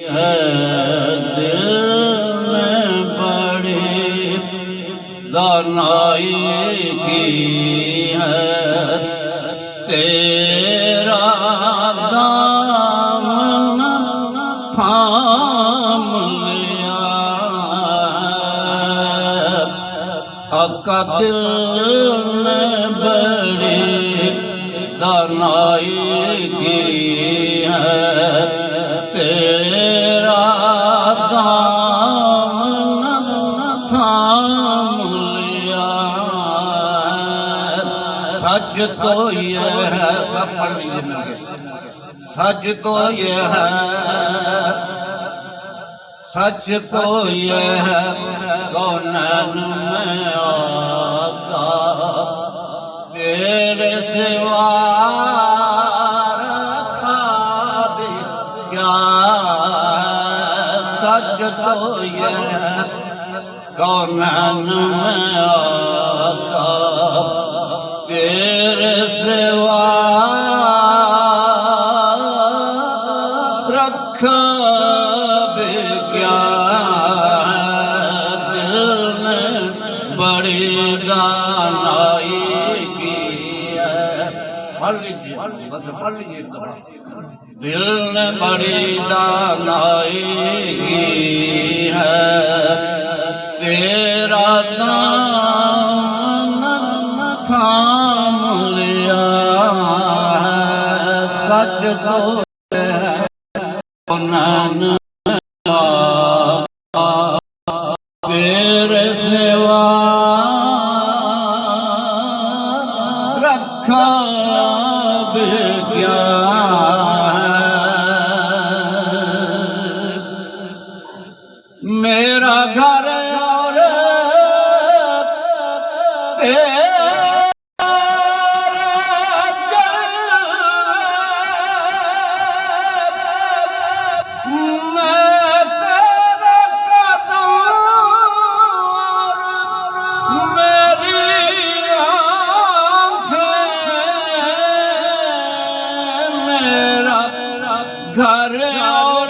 ہے دل نے بڑی دانائی کی ہے تیرا دامن تھام لیا آقا دل نے بڑی دانائی کی ہے تیرا دامن تھام لیا سچ تو یہ ہے سب پڑھ لیجئے مل کے سچ تو یہ ہے سچ تو یہ ہے کونین میں آقا تیرے سوا رکھا بھی کیا سچ تو یہ ہے کونین میں آقا تیرے سوا رکھا بھی کیا دل نے بڑی دانائی کی ہے پڑھ لیجیے بس پڑھ لیجیے ایک دفعہ دل نے بڑی دانائی کی ہے تیرا دامن تھام لیا ہے سچ تو ہے کونین تیرے سوا رکھا بھی کیا میرا گھر اور گھر اور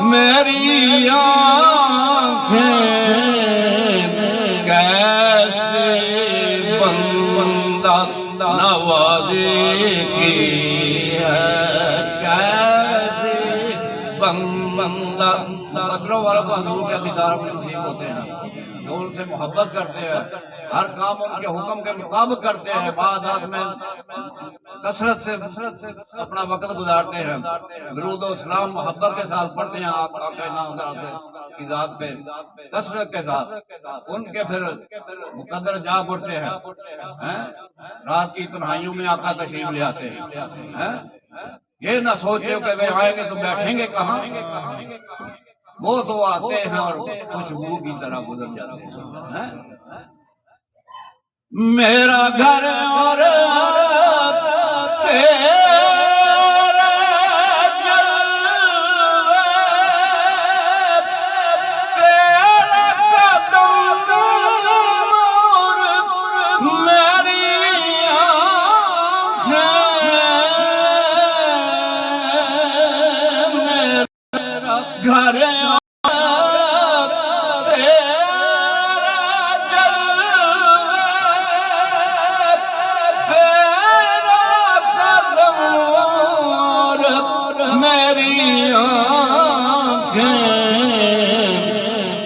میری آنکھیں کیسے بندہ نوازی کی ہے کیسے بندہ قدروں والوں کو حضور کے دیدار میں نصیب ہوتے ہیں جو ان سے محبت کرتے ہیں ہر کام ان کے حکم کے مطابق کرتے ہیں بعض رات میں کثرت سے اپنا وقت گزارتے ہیں درود و سلام محبت کے ساتھ پڑھتے ہیں آقا نامدار کی ذات پہ کثرت کے ساتھ ان کے پھر مقدر جاگ اٹھتے ہیں رات کی تنہائیوں میں آقا تشریف لے آتے ہیں یہ نہ سوچے کہ وہ آئیں گے تو بیٹھیں گے کہاں وہ تو آتے ہیں اور خوشبو کی طرح گزر جاتے ہیں میرا گھر اور تیرا جلوہ تیرا قدم اور میری آنکھیں میرا گھر میری آنکھیں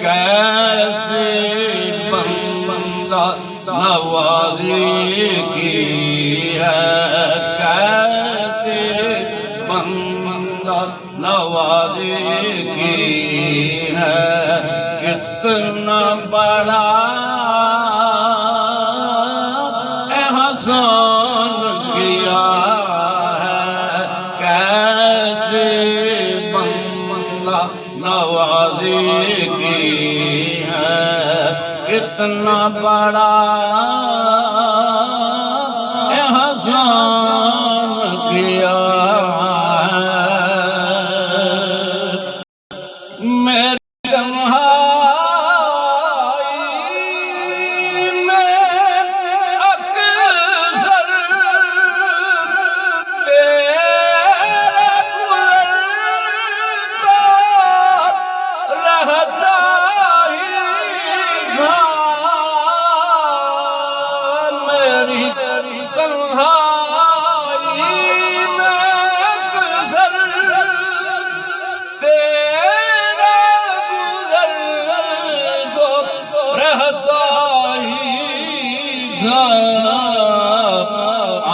کیسے بندہ نوازی کی ہے کیسے بندہ نوازی کی ہے کتنا بڑا احسان کیا نوازی کی ہے کتنا بڑا احسان کیا ہے میرے تمہارے رہتا ہی تھا میری تنہائی میں گزر تیرا گزر دو رہتا ہی تھا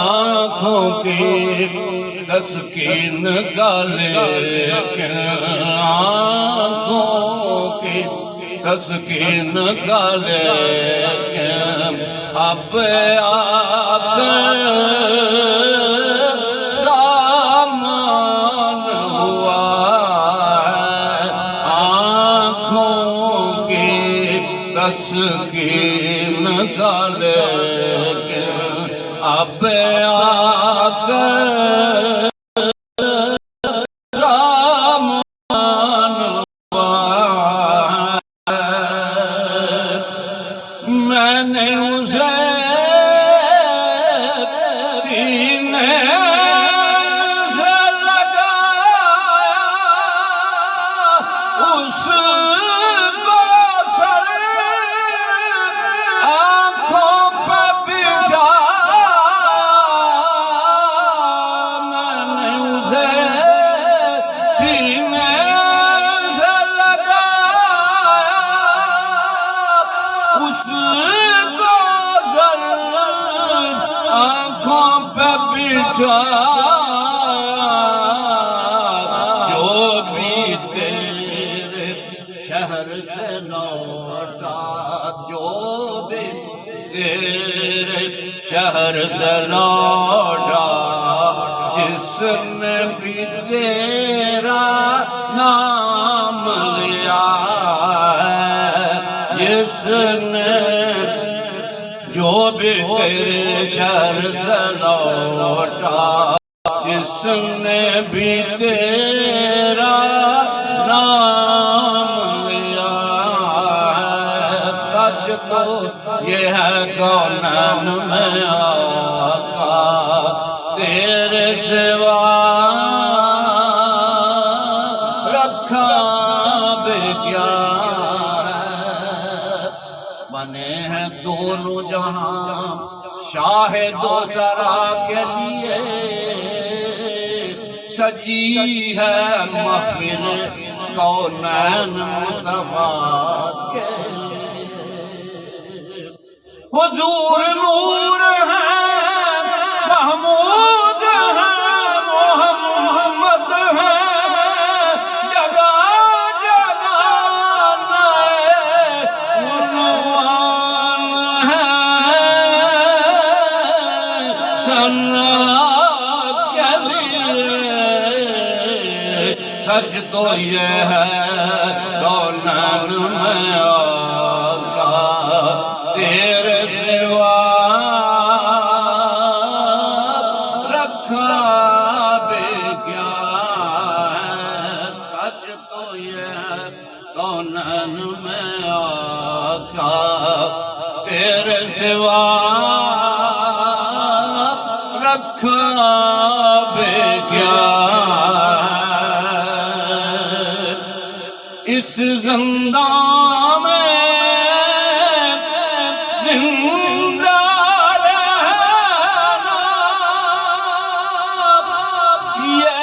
آنکھوں کی تسکین کا لیکن آنکھوں کی تسکین کا لیکن اب آ کر سامان ہوا ہے آنکھوں کی تسکین کا لیکن اب آ کر میں نے اسے سینے سے لگایا اس کو سر آنکھوں پہ بٹھایا میں نے اسے سینے سے لگایا اس آنکھوں پہ بٹھایا جو بھی تیرے شہر سے لوٹا جو بھی تیرے شہر سے لوٹا جس نے بھی تیرا نام لیا ہے جس نے جو بھی تیرے شہر سے لوٹا جس نے بھی تیرا نام لیا ہے سچ تو یہ ہے کونین میں آقا تیرے سوا رکھا بے کیا بنے ہیں دونوں جہاں شاہ دو سرا کے لیے سجی ہے محفل کونین مصطفیٰ کے حضور نور ہے محمود ہے محمد ہے جگہ جگہ سچ تو یہ ہے کونین میں آقا تیرے سوا رکھا بے کیا ہے سچ تو یہ ہے کونین میں آقا تیرے سوا رکھا بے کیا اس زندان میں زندہ رہنا یہ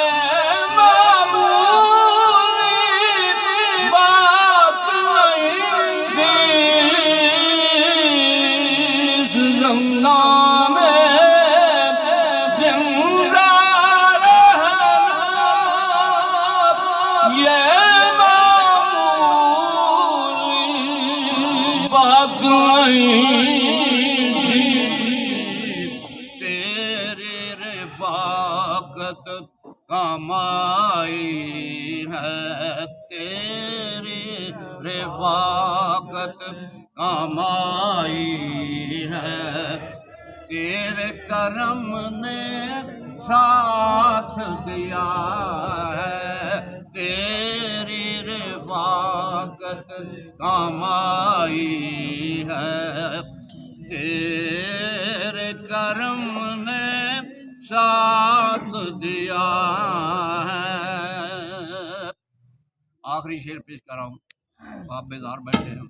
معمولی بات نہیں تھی اس زندان میں زندہ رہنا یہ بات نہیں تھی تیرے رفاقت کمائی ہے تیری رفاقت کمائی ہے تیرے کرم نے ساتھ دیا ہے تیری رفاقت کمائی ہے تیرے کرم نے ساتھ دیا ہے آخری شعر پیش کر رہا ہوں آپ بیدار بیٹھے ہیں،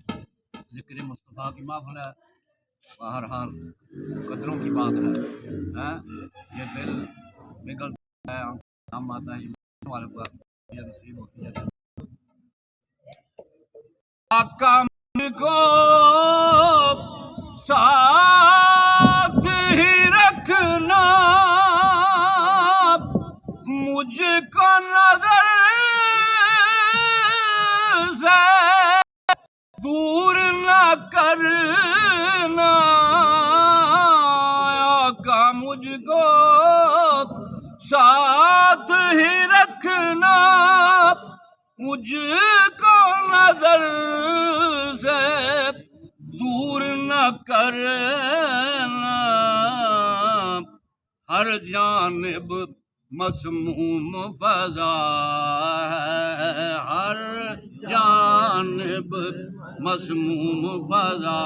ذکر مصطفیٰ کی محفل ہے، بہرحال قدروں کی بات ہے، یہ دل پگھلتا ہے، ہم آتا ہے والے کو یہ نصیب ہوتی ہے۔ آقا مجھ کو ساتھ ہی رکھنا، مجھ کو نظر سے دور نہ کرنا، آقا مجھ کو ساتھ ہی رکھنا، مجھ کو نظر سے دور نہ کرنا، ہر جانب مسموم فضا ہے، ہر جانب مسموم فضا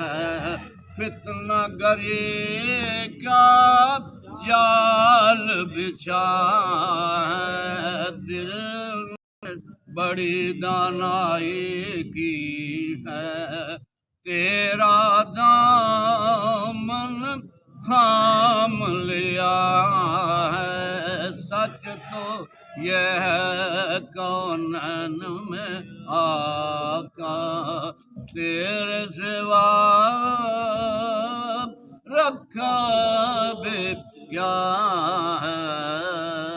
ہے، فتنہ گری کا جال بچھا ہے، دل بڑی دانائی کی ہے، تیرا دامن تھام لیا ہے، سچ تو یہ ہے کونین میں آقا تیرے سوا رکھا بھی کیا ہے۔